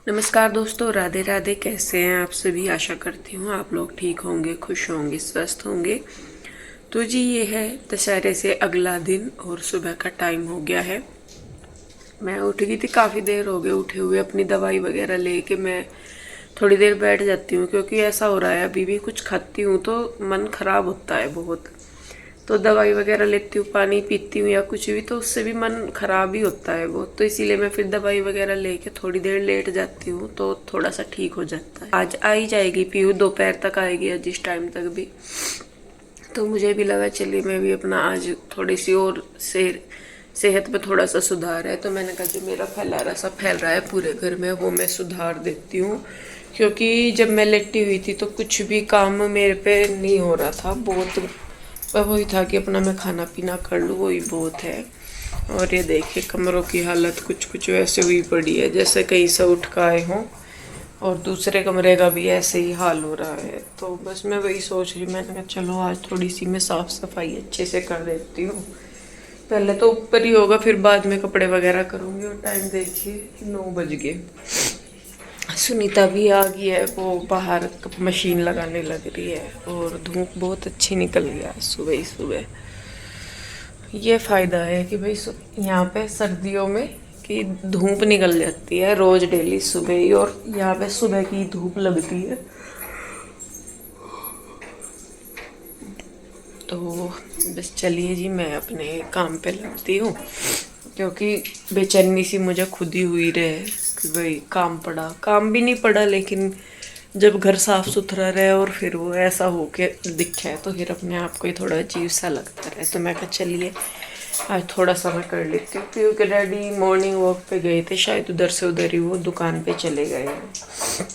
नमस्कार दोस्तों, राधे राधे। कैसे हैं आप सभी? आशा करती हूँ आप लोग ठीक होंगे, खुश होंगे, स्वस्थ होंगे। तो जी, ये है दशहरे से अगला दिन और सुबह का टाइम हो गया है। मैं उठ गई थी, काफ़ी देर हो गई उठे हुए। अपनी दवाई वगैरह लेके मैं थोड़ी देर बैठ जाती हूँ, क्योंकि ऐसा हो रहा है अभी भी कुछ खाती हूँ तो मन खराब होता है बहुत। तो दवाई वगैरह लेती हूँ, पानी पीती हूँ या कुछ भी, तो उससे भी मन खराब ही होता है बहुत। तो इसीलिए मैं फिर दवाई वगैरह लेके थोड़ी देर लेट जाती हूँ तो थोड़ा सा ठीक हो जाता है। आज आ ही जाएगी पीहू, दोपहर तक आएगी आज इस टाइम तक भी। तो मुझे भी लगा चलिए मैं भी अपना आज थोड़ी सी और सेहत में थोड़ा सा सुधार है, तो मैंने कहा जो मेरा फैलारा सा फैल रहा है पूरे घर में वो मैं सुधार देती हूँ। क्योंकि जब मैं लेटी हुई थी तो कुछ भी काम मेरे पे नहीं हो रहा था, बहुत वही था कि अपना मैं खाना पीना कर लूँ, वही बहुत है। और ये देखिए कमरों की हालत कुछ कुछ वैसे हुई पड़ी है जैसे कहीं से उठ कर आए हों, और दूसरे कमरे का भी ऐसे ही हाल हो रहा है। तो बस मैं वही सोच रही, मैंने कहा चलो आज थोड़ी सी मैं साफ़ सफाई अच्छे से कर देती हूँ। पहले तो ऊपर ही होगा, फिर बाद में कपड़े वगैरह करूँगी। और टाइम देखिए 9 बज गए। सुनीता भी आ गई है, वो बाहर मशीन लगाने लग रही है। और धूप बहुत अच्छी निकल गया सुबह ही सुबह। ये फ़ायदा है कि भाई यहाँ पे सर्दियों में कि धूप निकल जाती है रोज़ डेली सुबह ही, और यहाँ पे सुबह की धूप लगती है। तो बस चलिए जी, मैं अपने काम पे लगती हूँ, क्योंकि बेचैनी सी मुझे खुद ही हुई रहे कि भाई काम पड़ा, काम भी नहीं पड़ा, लेकिन जब घर साफ सुथरा रहे और फिर वो ऐसा हो के दिखे तो फिर अपने आप को ही थोड़ा अजीब सा लगता रहे। तो मैं कहा चलिए आज थोड़ा सा मैं कर लेती हूँ। क्योंकि डैडी मॉर्निंग वॉक पे गए थे, शायद उधर से उधर ही वो दुकान पे चले गए हैं।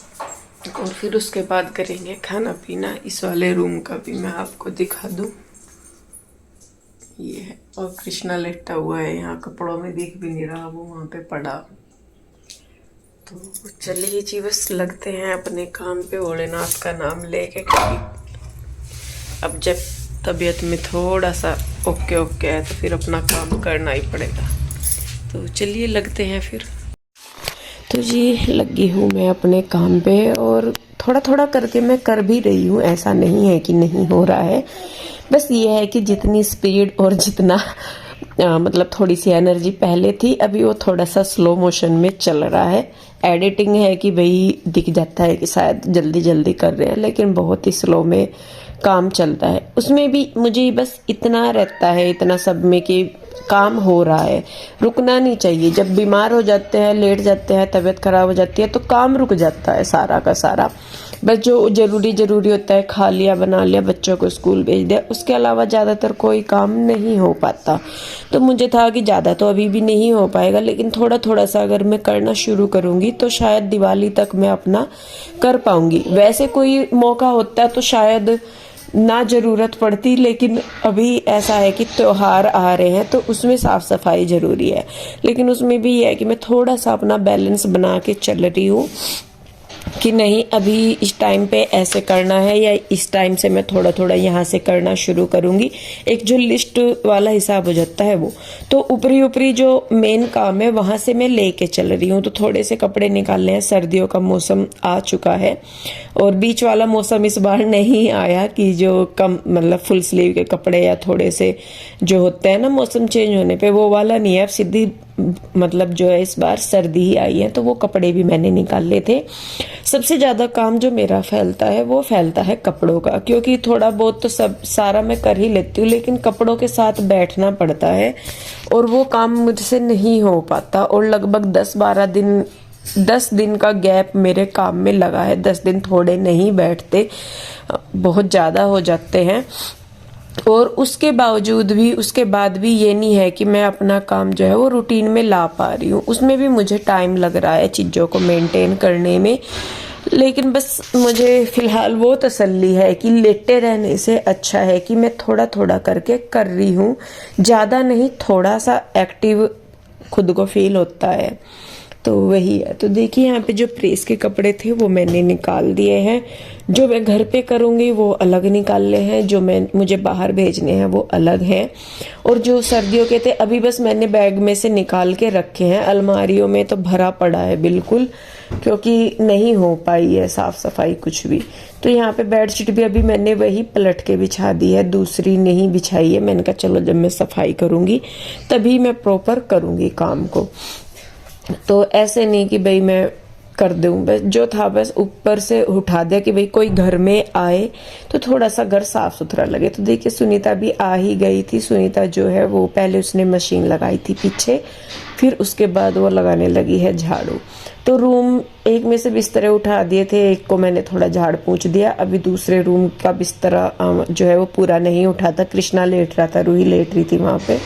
और फिर उसके बाद करेंगे खाना पीना। इस वाले रूम का भी मैं आपको दिखा दूँ, ये है। और कृष्णा लेटा हुआ है यहाँ, कपड़ों में दिख भी नहीं रहा, वो वहाँ पे पड़ा। तो चलिए जी, बस लगते हैं अपने काम पे भोलेनाथ का नाम लेके। अब जब तबीयत में थोड़ा सा ओके ओके है तो फिर अपना काम करना ही पड़ेगा। तो चलिए लगते हैं फिर। तो जी लगी हूँ मैं अपने काम पे, और थोड़ा थोड़ा करके मैं कर भी रही हूँ, ऐसा नहीं है कि नहीं हो रहा है। बस ये है कि जितनी स्पीड और जितना मतलब थोड़ी सी एनर्जी पहले थी, अभी वो थोड़ा सा स्लो मोशन में चल रहा है। एडिटिंग है कि भाई दिख जाता है कि शायद जल्दी जल्दी कर रहे हैं, लेकिन बहुत ही स्लो में काम चलता है। उसमें भी मुझे बस इतना रहता है, इतना सब में कि काम हो रहा है, रुकना नहीं चाहिए। जब बीमार हो जाते हैं, लेट जाते हैं, तबीयत खराब हो जाती है तो काम रुक जाता है सारा का सारा। बस जो जरूरी होता है, खा लिया, बना लिया, बच्चों को स्कूल भेज दिया, उसके अलावा ज़्यादातर कोई काम नहीं हो पाता। तो मुझे था कि ज़्यादा तो अभी भी नहीं हो पाएगा, लेकिन थोड़ा थोड़ा सा अगर मैं करना शुरू करूँगी तो शायद दिवाली तक मैं अपना कर पाऊँगी। वैसे कोई मौका होता तो शायद ना ज़रूरत पड़ती, लेकिन अभी ऐसा है कि त्योहार आ रहे हैं तो उसमें साफ़ सफाई ज़रूरी है। लेकिन उसमें भी ये है कि मैं थोड़ा सा अपना बैलेंस बना के चल रही हूँ कि नहीं अभी इस टाइम पे ऐसे करना है, या इस टाइम से मैं थोड़ा थोड़ा यहाँ से करना शुरू करूँगी। एक जो लिस्ट वाला हिसाब हो जाता है वो, तो ऊपरी ऊपरी जो मेन काम है वहाँ से मैं लेके चल रही हूँ। तो थोड़े से कपड़े निकालने हैं, सर्दियों का मौसम आ चुका है, और बीच वाला मौसम इस बार नहीं आया कि जो कम मतलब फुल स्लीव के कपड़े या थोड़े से जो होते हैं ना मौसम चेंज होने पे, वो वाला नहीं है। अब सीधी मतलब जो है इस बार सर्दी ही आई है, तो वो कपड़े भी मैंने निकाले थे। सबसे ज़्यादा काम जो मेरा फैलता है वो फैलता है कपड़ों का, क्योंकि थोड़ा बहुत तो सब सारा मैं कर ही लेती हूँ, लेकिन कपड़ों के साथ बैठना पड़ता है और वो काम मुझसे नहीं हो पाता। और लगभग 10 दिन का गैप मेरे काम में लगा है। 10 दिन थोड़े नहीं बैठते, बहुत ज़्यादा हो जाते हैं। और उसके बावजूद भी, उसके बाद भी ये नहीं है कि मैं अपना काम जो है वो रूटीन में ला पा रही हूँ। उसमें भी मुझे टाइम लग रहा है चीज़ों को मेंटेन करने में। लेकिन बस मुझे फ़िलहाल वो तसल्ली है कि लेटे रहने से अच्छा है कि मैं थोड़ा थोड़ा करके कर रही हूँ, ज़्यादा नहीं, थोड़ा सा एक्टिव खुद को फील होता है। तो वही है। तो देखिए यहाँ पे जो प्रेस के कपड़े थे वो मैंने निकाल दिए हैं। जो मैं घर पे करूँगी वो अलग निकालने हैं, जो मुझे बाहर भेजने हैं वो अलग हैं। और जो सर्दियों के थे अभी बस मैंने बैग में से निकाल के रखे हैं, अलमारियों में तो भरा पड़ा है बिल्कुल। क्योंकि नहीं हो पाई है साफ सफाई कुछ भी। तो यहाँ पे बेडशीट भी अभी मैंने वही पलट के बिछा दी है, दूसरी नहीं बिछाई है। मैंने कहा चलो जब मैं सफाई करूंगी तभी मैं प्रॉपर करूंगी काम को, तो ऐसे नहीं कि भाई मैं कर दूं। बस जो था बस ऊपर से उठा दिया कि भाई कोई घर में आए तो थोड़ा सा घर साफ सुथरा लगे। तो देखिए सुनीता भी आ ही गई थी। सुनीता जो है वो पहले उसने मशीन लगाई थी पीछे, फिर उसके बाद वो लगाने लगी है झाड़ू। तो रूम एक में से बिस्तर उठा दिए थे, एक को मैंने थोड़ा झाड़ पोंछ दिया। अभी दूसरे रूम का बिस्तर जो है वो पूरा नहीं उठा था, कृष्णा लेट रहा था, रूही लेट रही थी वहां पे।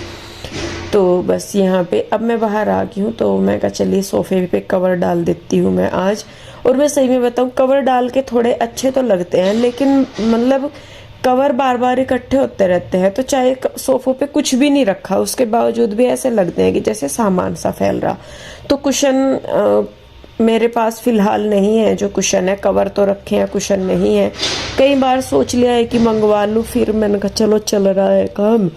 तो बस यहाँ पे अब मैं बाहर आ गई हूँ, तो मैं कहा चलिए सोफे पे कवर डाल देती हूँ मैं आज। और मैं सही में बताऊँ कवर डाल के थोड़े अच्छे तो लगते हैं, लेकिन मतलब कवर बार बार इकट्ठे होते रहते हैं, तो चाहे सोफों पे कुछ भी नहीं रखा उसके बावजूद भी ऐसे लगते हैं कि जैसे सामान सा फैल रहा। तो कुशन मेरे पास फिलहाल नहीं है, जो कुशन है कवर तो रखे हैं, कुशन नहीं है। कई बार सोच लिया है कि मंगवा लूँ, फिर मैंने कहा चलो चल रहा है काम।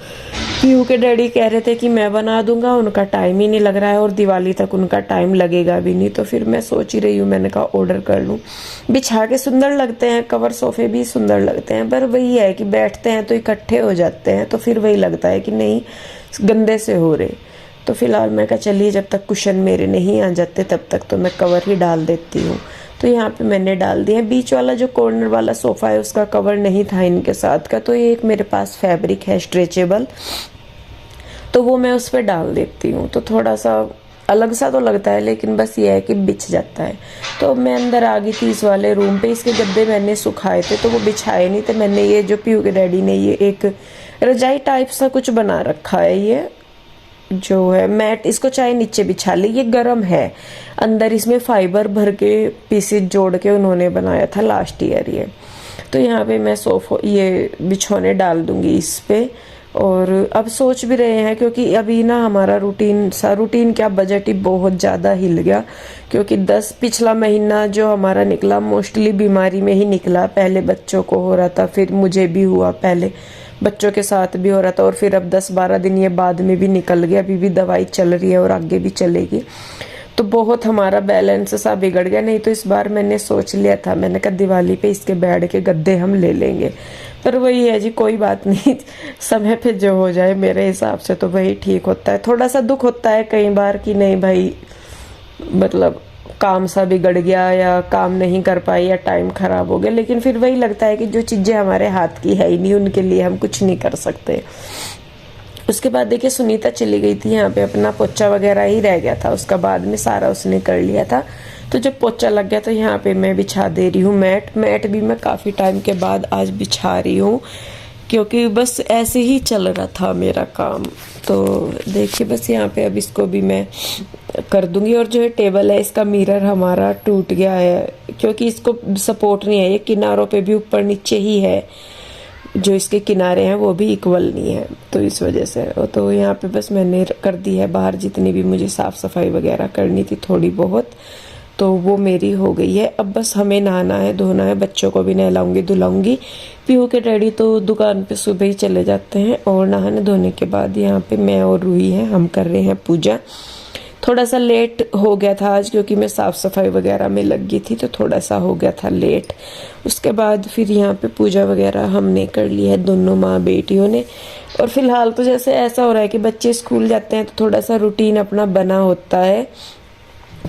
पीयू के डैडी कह रहे थे कि मैं बना दूंगा, उनका टाइम ही नहीं लग रहा है और दिवाली तक उनका टाइम लगेगा भी नहीं। तो फिर मैं सोच ही रही हूँ, मैंने कहा ऑर्डर कर लूँ। बिछा के सुंदर लगते हैं कवर, सोफे भी सुंदर लगते हैं, पर वही है कि बैठते हैं तो इकट्ठे हो जाते हैं, तो फिर वही लगता है कि नहीं गंदे से हो रहे। तो फिलहाल मैं कहा चलिए जब तक कुशन मेरे नहीं आ जाते तब तक तो मैं कवर ही डाल देती हूँ। तो यहाँ पे मैंने डाल दिया। बीच वाला जो कॉर्नर वाला सोफा है उसका कवर नहीं था इनके साथ का, तो ये एक मेरे पास फैब्रिक है स्ट्रेचेबल, तो वो मैं उस पर डाल देती हूँ। तो थोड़ा सा अलग सा तो लगता है, लेकिन बस ये है कि बिछ जाता है। तो मैं अंदर आ गई थी इस वाले रूम पे। इसके गद्दे मैंने सुखाए थे तो वो बिछाए नहीं थे मैंने। ये जो पीयू के डैडी ने ये एक रजाई टाइप सा कुछ बना रखा है, ये जो है मैट, इसको चाहे नीचे बिछा ले, ये गर्म है। अंदर इसमें फाइबर भर के पीसेस जोड़ के उन्होंने बनाया था लास्ट ईयर ये। तो यहाँ पे मैं सोफा ये बिछौने डाल दूंगी इस पे। और अब सोच भी रहे हैं, क्योंकि अभी ना हमारा रूटीन क्या बजट ही बहुत ज़्यादा हिल गया, क्योंकि पिछला महीना जो हमारा निकला मोस्टली बीमारी में ही निकला। पहले बच्चों को हो रहा था, फिर मुझे भी हुआ, पहले बच्चों के साथ भी हो रहा था, और फिर अब 10-12 दिन ये बाद में भी निकल गया। अभी भी दवाई चल रही है और आगे भी चलेगी। तो बहुत हमारा बैलेंस सा बिगड़ गया। नहीं तो इस बार मैंने सोच लिया था, मैंने कहा दिवाली पे इसके बेड के गद्दे हम ले लेंगे, पर वही है जी कोई बात नहीं, समय पे जो हो जाए मेरे हिसाब से तो वही ठीक होता है। थोड़ा सा दुख होता है कई बार कि नहीं भाई मतलब काम सा बिगड़ गया या काम नहीं कर पाई या टाइम खराब हो गया, लेकिन फिर वही लगता है कि जो चीज़ें हमारे हाथ की है ही नहीं उनके लिए हम कुछ नहीं कर सकते। उसके बाद देखिए सुनीता चली गई थी, यहाँ पे अपना पोछा वगैरह ही रह गया था, उसका बाद में सारा उसने कर लिया था। तो जब पोछा लग गया तो यहाँ पे मैं बिछा दे रही हूँ मैट भी मैं काफ़ी टाइम के बाद आज बिछा रही हूँ, क्योंकि बस ऐसे ही चल रहा था मेरा काम। तो देखिए बस यहाँ पे अब इसको भी मैं कर दूंगी। और जो है टेबल है इसका मिरर हमारा टूट गया है, क्योंकि इसको सपोर्ट नहीं है, ये किनारों पे भी ऊपर नीचे ही है, जो इसके किनारे हैं वो भी इक्वल नहीं है, तो इस वजह से। तो यहाँ पे बस मैंने कर दी है बाहर जितनी भी मुझे साफ़ सफाई वगैरह करनी थी थोड़ी बहुत, तो वो मेरी हो गई है। अब बस हमें नहाना है धोना है, बच्चों को भी नहलाऊंगी धुलाऊंगी। पीहू के डैडी तो दुकान पे सुबह ही चले जाते हैं, और नहाने धोने के बाद यहाँ पे मैं और रूही हैं, हम कर रहे हैं पूजा। थोड़ा सा लेट हो गया था आज, क्योंकि मैं साफ़ सफाई वगैरह में लग गई थी, तो थोड़ा सा हो गया था लेट। उसके बाद फिर यहाँ पे पूजा वगैरह हमने कर ली है दोनों माँ बेटियों ने। और फिलहाल तो जैसे ऐसा हो रहा है कि बच्चे स्कूल जाते हैं तो थोड़ा सा रूटीन अपना बना होता है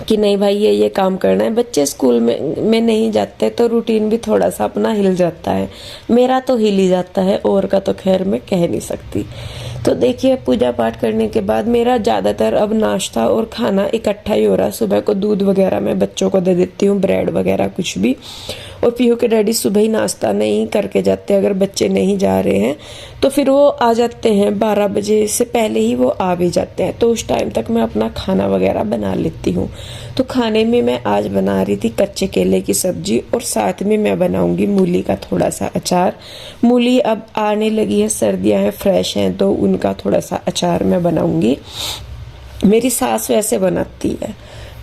कि नहीं भाई ये काम करना है। बच्चे स्कूल में नहीं जाते तो रूटीन भी थोड़ा सा अपना हिल जाता है। मेरा तो हिल ही जाता है, और का तो खैर मैं कह नहीं सकती। तो देखिए पूजा पाठ करने के बाद मेरा ज़्यादातर अब नाश्ता और खाना इकट्ठा ही हो रहा है। सुबह को दूध वगैरह मैं बच्चों को दे देती हूँ, ब्रेड वगैरह कुछ भी। और पीहू के डैडी सुबह ही नाश्ता नहीं करके जाते, अगर बच्चे नहीं जा रहे हैं तो फिर वो आ जाते हैं 12 बजे से पहले ही वो आ भी जाते हैं, तो उस टाइम तक मैं अपना खाना वगैरह बना लेती हूँ। तो खाने में मैं आज बना रही थी कच्चे केले की सब्जी, और साथ में मैं बनाऊंगी मूली का थोड़ा सा अचार। मूली अब आने लगी है, सर्दियाँ हैं, फ्रेश हैं, तो उनका थोड़ा सा अचार मैं बनाऊंगी। मेरी सास वैसे बनाती है,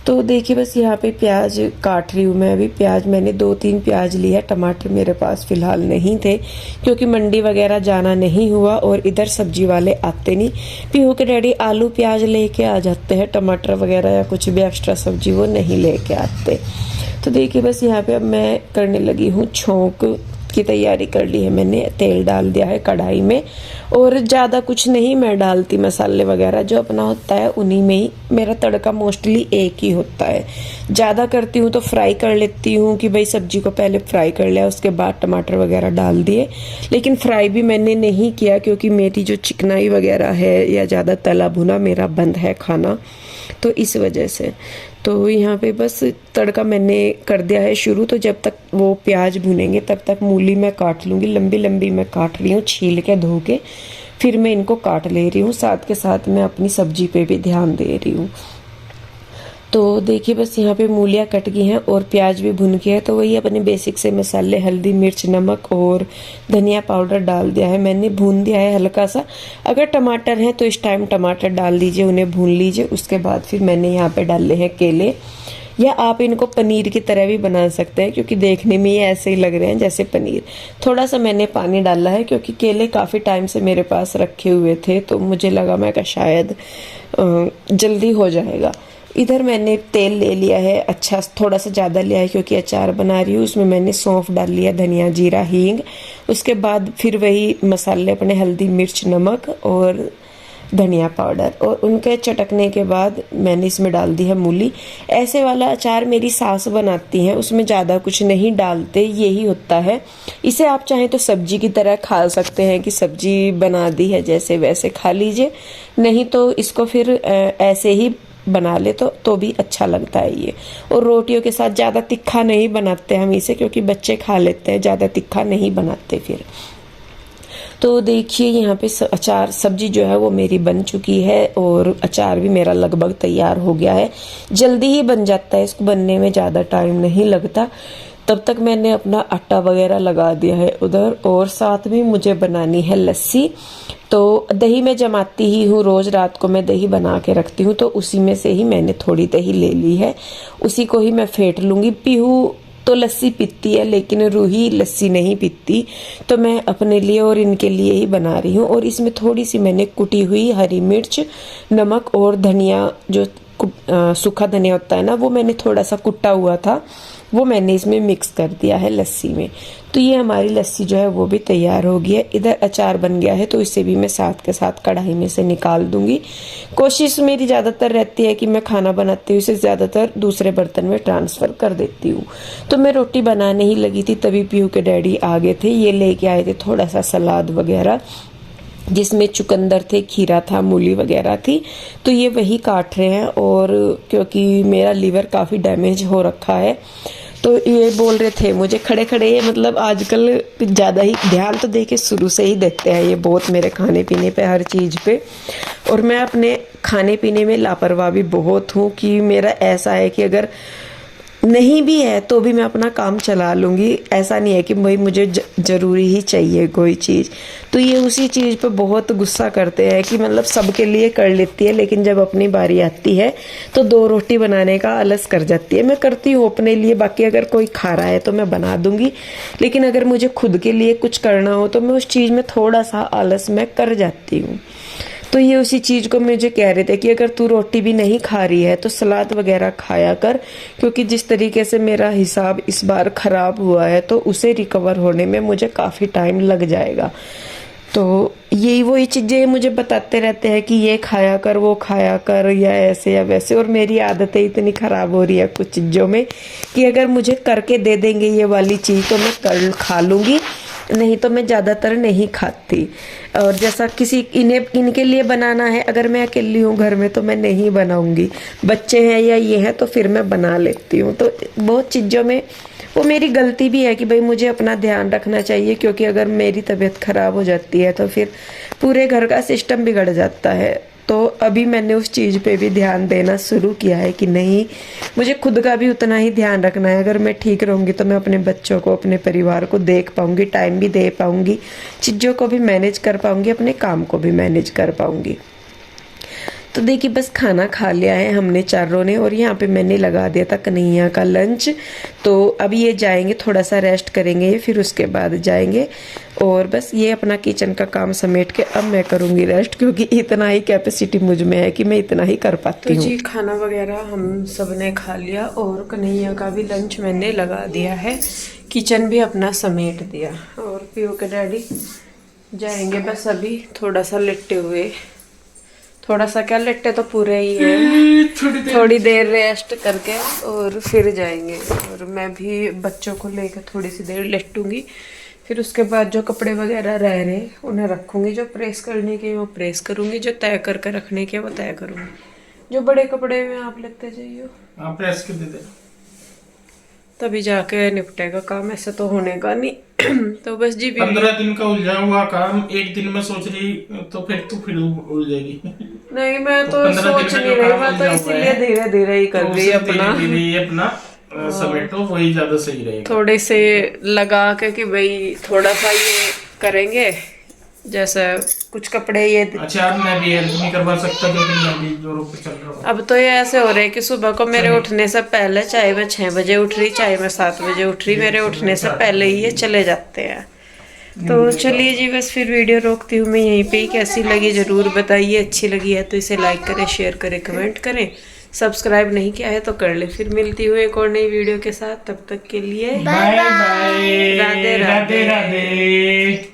तो देखिए बस यहाँ पे प्याज काट रही हूँ मैं अभी। प्याज मैंने 2-3 प्याज लिया, टमाटर मेरे पास फ़िलहाल नहीं थे क्योंकि मंडी वगैरह जाना नहीं हुआ और इधर सब्जी वाले आते नहीं। पीहू के डैडी आलू प्याज लेके आ जाते हैं, टमाटर वगैरह या कुछ भी एक्स्ट्रा सब्जी वो नहीं लेके आते। तो देखिए बस यहाँ पे अब मैं करने लगी हूँ छोंक की तैयारी कर ली है मैंने। तेल डाल दिया है कढ़ाई में और ज़्यादा कुछ नहीं मैं डालती, मसाले वगैरह जो अपना होता है उन्हीं में ही मेरा तड़का मोस्टली एक ही होता है। ज़्यादा करती हूँ तो फ्राई कर लेती हूँ कि भाई सब्जी को पहले फ्राई कर लिया उसके बाद टमाटर वगैरह डाल दिए, लेकिन फ्राई भी मैंने नहीं किया क्योंकि मेरी जो चिकनाई वगैरह है या ज़्यादा तला भुना मेरा बंद है खाना, तो इस वजह से। तो यहाँ पे बस तड़का मैंने कर दिया है शुरू। तो जब तक वो प्याज भुनेंगे तब तक मूली मैं काट लूँगी, लंबी लंबी मैं काट रही हूँ छील के धो के, फिर मैं इनको काट ले रही हूँ। साथ के साथ मैं अपनी सब्जी पे भी ध्यान दे रही हूँ। तो देखिए बस यहाँ पे मूलियाँ कट गई हैं और प्याज भी भुन गया है। तो वही अपने बेसिक से मसाले हल्दी मिर्च नमक और धनिया पाउडर डाल दिया है मैंने, भून दिया है हल्का सा। अगर टमाटर हैं तो इस टाइम टमाटर डाल दीजिए, उन्हें भून लीजिए। उसके बाद फिर मैंने यहाँ पे डाले हैं केले, या आप इनको पनीर की तरह भी बना सकते हैं क्योंकि देखने में ये ऐसे ही लग रहे हैं जैसे पनीर। थोड़ा सा मैंने पानी डाला है क्योंकि केले काफ़ी टाइम से मेरे पास रखे हुए थे, तो मुझे लगा मैं का शायद जल्दी हो जाएगा। इधर मैंने तेल ले लिया है, अच्छा थोड़ा सा ज़्यादा लिया है क्योंकि अचार बना रही हूँ। उसमें मैंने सौंफ डाल लिया, धनिया जीरा हींग। उसके बाद फिर वही मसाले अपने हल्दी मिर्च नमक और धनिया पाउडर, और उनके चटकने के बाद मैंने इसमें डाल दी है मूली। ऐसे वाला अचार मेरी सास बनाती हैं, उसमें ज़्यादा कुछ नहीं डालते, यही होता है। इसे आप चाहें तो सब्जी की तरह खा सकते हैं कि सब्जी बना दी है जैसे वैसे खा लीजिए, नहीं तो इसको फिर ऐसे ही बना ले तो भी अच्छा लगता है ये। और रोटियों के साथ ज़्यादा तीखा नहीं बनाते हम इसे क्योंकि बच्चे खा लेते हैं, ज़्यादा तीखा नहीं बनाते फिर। तो देखिए यहाँ पे अचार सब्जी जो है वो मेरी बन चुकी है और अचार भी मेरा लगभग तैयार हो गया है। जल्दी ही बन जाता है, इसको बनने में ज़्यादा टाइम नहीं लगता। तब तक मैंने अपना आटा वगैरह लगा दिया है उधर, और साथ में मुझे बनानी है लस्सी। तो दही मैं जमाती ही हूँ, रोज़ रात को मैं दही बना के रखती हूँ, तो उसी में से ही मैंने थोड़ी दही ले ली है, उसी को ही मैं फेंट लूँगी। पीहू तो लस्सी पीती है लेकिन रूही लस्सी नहीं पीती, तो मैं अपने लिए और इनके लिए ही बना रही हूँ। और इसमें थोड़ी सी मैंने कुटी हुई हरी मिर्च नमक और धनिया, जो सूखा धनिया होता है ना, वो मैंने थोड़ा सा कुटा हुआ था, वो मैंने इसमें मिक्स कर दिया है लस्सी में। तो ये हमारी लस्सी जो है वो भी तैयार हो गई है। इधर अचार बन गया है तो इसे भी मैं साथ के साथ कढ़ाई में से निकाल दूंगी। कोशिश मेरी ज़्यादातर रहती है कि मैं खाना बनाती हूँ इसे ज़्यादातर दूसरे बर्तन में ट्रांसफ़र कर देती हूँ। तो मैं रोटी बनाने ही लगी थी तभी पीहू के डैडी आ गए थे, ये लेके आए थे थोड़ा सा सलाद वगैरह जिसमें चुकंदर थे, खीरा था, मूली वगैरह थी, तो ये वही काट रहे हैं। और क्योंकि मेरा लीवर काफ़ी डैमेज हो रखा है तो ये बोल रहे थे मुझे खड़े खड़े, मतलब आजकल ज़्यादा ही ध्यान तो देके शुरू से ही देते हैं ये बहुत मेरे खाने पीने पे, हर चीज़ पे। और मैं अपने खाने पीने में लापरवाह भी बहुत हूँ कि मेरा ऐसा है कि अगर नहीं भी है तो भी मैं अपना काम चला लूँगी, ऐसा नहीं है कि भाई मुझे ज़रूरी ही चाहिए कोई चीज़। तो ये उसी चीज़ पे बहुत गुस्सा करते हैं कि मतलब सबके लिए कर लेती है लेकिन जब अपनी बारी आती है तो 2 रोटी बनाने का आलस कर जाती है। मैं करती हूँ अपने लिए, बाकी अगर कोई खा रहा है तो मैं बना दूँगी, लेकिन अगर मुझे खुद के लिए कुछ करना हो तो मैं उस चीज़ में थोड़ा सा आलस मैं कर जाती हूँ। तो ये उसी चीज़ को मुझे कह रहे थे कि अगर तू रोटी भी नहीं खा रही है तो सलाद वगैरह खाया कर, क्योंकि जिस तरीके से मेरा हिसाब इस बार ख़राब हुआ है तो उसे रिकवर होने में मुझे काफ़ी टाइम लग जाएगा। तो यही वही चीज़ें मुझे बताते रहते हैं कि ये खाया कर वो खाया कर या ऐसे या वैसे, और मेरी आदतें इतनी ख़राब हो रही है कुछ चीज़ों में कि अगर मुझे करके दे देंगे ये वाली चीज़ तो मैं कर खा लूँगी, नहीं तो मैं ज़्यादातर नहीं खाती। और जैसा किसी इनके लिए बनाना है, अगर मैं अकेली हूँ घर में तो मैं नहीं बनाऊंगी, बच्चे हैं या ये हैं तो फिर मैं बना लेती हूँ। तो बहुत चीज़ों में वो मेरी गलती भी है कि भाई मुझे अपना ध्यान रखना चाहिए, क्योंकि अगर मेरी तबीयत ख़राब हो जाती है तो फिर पूरे घर का सिस्टम बिगड़ जाता है। तो अभी मैंने उस चीज़ पे भी ध्यान देना शुरू किया है कि नहीं, मुझे खुद का भी उतना ही ध्यान रखना है। अगर मैं ठीक रहूँगी तो मैं अपने बच्चों को अपने परिवार को देख पाऊँगी, टाइम भी दे पाऊँगी, चीज़ों को भी मैनेज कर पाऊँगी, अपने काम को भी मैनेज कर पाऊँगी। तो देखिए बस खाना खा लिया है हमने चारों ने, और यहाँ पे मैंने लगा दिया था कन्हैया का लंच। तो अभी ये जाएंगे, थोड़ा सा रेस्ट करेंगे, फिर उसके बाद जाएंगे। और बस ये अपना किचन का काम समेट के अब मैं करूँगी रेस्ट, क्योंकि इतना ही कैपेसिटी मुझ में है कि मैं इतना ही कर पाती हूँ। तो जी खाना वगैरह हम सब ने खा लिया और कन्हैया का भी लंच मैंने लगा दिया है, किचन भी अपना समेट दिया। और पीयू के डैडी जाएंगे बस अभी थोड़ा सा लेटे हुए, थोड़ा सा क्या लेटे तो पूरे ही है, थोड़ी देर रेस्ट करके और फिर जाएंगे। और मैं भी बच्चों को लेकर थोड़ी सी देर लेटूंगी, फिर उसके बाद जो कपड़े वगैरह रह रहे उन्हें रखूंगी, जो प्रेस करने के वो प्रेस करूंगी, जो तय करके रखने के वो तय करूंगी। जो बड़े कपड़े में आप लगते जाइए, आप प्रेस कर देते, तभी जाके निपटेगा काम, ऐसा तो होने का नहीं। तो बस जी 15 दिन का उलझा हुआ काम एक दिन में सोच रही तो फिर उलझेगी। नहीं मैं तो सोच नहीं रही, मैं तो इसीलिए धीरे धीरे ही कर रही अपना समेटो, वही ज्यादा सही रहेगा। थोड़े से लगा के कि भाई थोड़ा सा ये करेंगे, जैसे कुछ कपड़े ये। अच्छा मैं भी हेल्प नहीं करवा सकता क्योंकि मैं भी जोरों पे चल रहा हूँ। अब तो ये ऐसे हो रहा है कि सुबह को मेरे उठने से पहले, चाहे मैं 6 बजे उठ रही चाहे मैं 7 बजे उठ रही, मेरे उठने से पहले ही ये चले जाते हैं। तो चलिए जी बस फिर वीडियो रोकती हूँ मैं यहीं पे ही। कैसी लगी जरूर बताइए, अच्छी लगी है तो इसे लाइक करें, शेयर करें, कमेंट करें, सब्सक्राइब नहीं किया है तो कर ले। फिर मिलती हूँ एक और नई वीडियो के साथ, तब तक के लिए बाय बाय, राधे राधे।